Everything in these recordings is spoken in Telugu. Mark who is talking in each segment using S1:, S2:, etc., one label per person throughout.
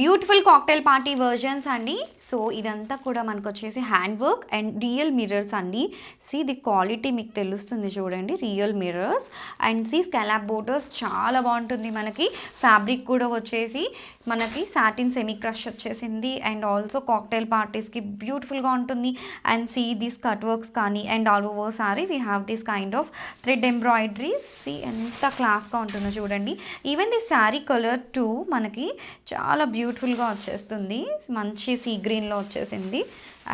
S1: బ్యూటిఫుల్ కాక్టైల్ పార్టీ వర్జన్స్ అండి. సో ఇదంతా కూడా మనకు వచ్చేసి hand work and real mirrors అండి. సి ది క్వాలిటీ మీకు తెలుస్తుంది చూడండి, real mirrors and see scallop borders చాలా బాగుంటుంది. మనకి ఫ్యాబ్రిక్ కూడా వచ్చేసి మనకి సాటిన్ సెమీ క్రష్ వచ్చేసింది అండ్ ఆల్సో కాక్టైల్ పార్టీస్కి బ్యూటిఫుల్గా ఉంటుంది. And see this cut works కానీ and all over sari we have this kind of thread embroideries. See ఎంత క్లాస్గా ఉంటుందో చూడండి. Even the sari colour two మనకి చాలా బ్యూటిఫుల్గా వచ్చేస్తుంది, మంచి సీ గ్రీన్లో వచ్చేసింది.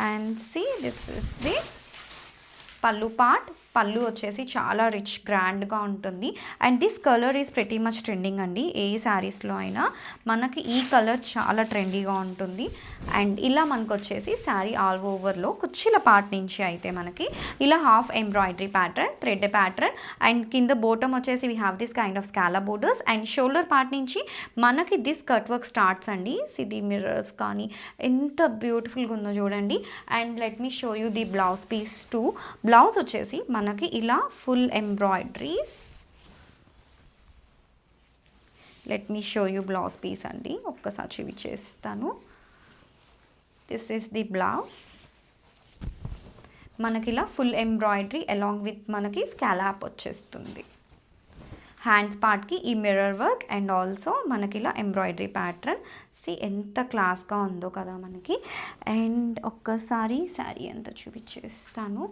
S1: And see this is the పళ్ళు పార్ట్. పళ్ళు వచ్చేసి చాలా రిచ్ గ్రాండ్గా ఉంటుంది. And this colour is pretty much trending అండి. ఏ శారీస్లో అయినా మనకి ఈ కలర్ చాలా ట్రెండీగా ఉంటుంది. అండ్ ఇలా మనకు వచ్చేసి శారీ ఆల్ ఓవర్లో కుర్చీల పార్ట్ నుంచి అయితే మనకి ఇలా half embroidery pattern, thread pattern and కింద బోటమ్ వచ్చేసి we have this kind of scallop borders and shoulder part నుంచి మనకి దిస్ కట్ వర్క్ స్టార్ట్స్ అండి. సిది మిర్రర్స్ కానీ ఎంత బ్యూటిఫుల్గా ఉందో చూడండి. And let me show you the blouse piece too. Blouse వచ్చేసి మనకి ఇలా full embroideries. Let me show you blouse piece అండి, ఒక్కసారి చూపించేస్తాను. This is the blouse. మనకి ఇలా ఫుల్ ఎంబ్రాయిడరీ అలాంగ్ విత్ మనకి స్కాలప్ వచ్చేస్తుంది. హ్యాండ్స్ పార్ట్కి ఈ మిర్రర్ వర్క్ అండ్ ఆల్సో మనకి ఇలా ఎంబ్రాయిడరీ ప్యాటర్న్. సి ఎంత క్లాస్గా ఉందో కదా మనకి. అండ్ ఒక్కసారి శారీ ఎంత చూపించేస్తాను.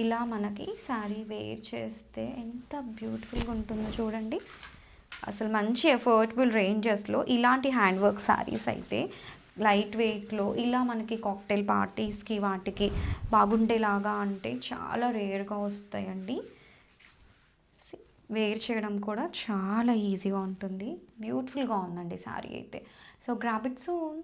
S1: ఇలా మనకి శారీ వేర్ చేస్తే ఎంత బ్యూటిఫుల్గా ఉంటుందో చూడండి. అసలు మంచి ఎఫర్టబుల్ రేంజెస్లో ఇలాంటి హ్యాండ్ వర్క్ శారీస్ అయితే లైట్ వెయిట్లో ఇలా మనకి కాక్టైల్ పార్టీస్కి వాటికి బాగుండేలాగా అంటే చాలా రేర్గా వస్తాయండి. వేర్ చేయడం కూడా చాలా ఈజీగా ఉంటుంది. బ్యూటిఫుల్గా ఉందండి శారీ అయితే. So grab it soon.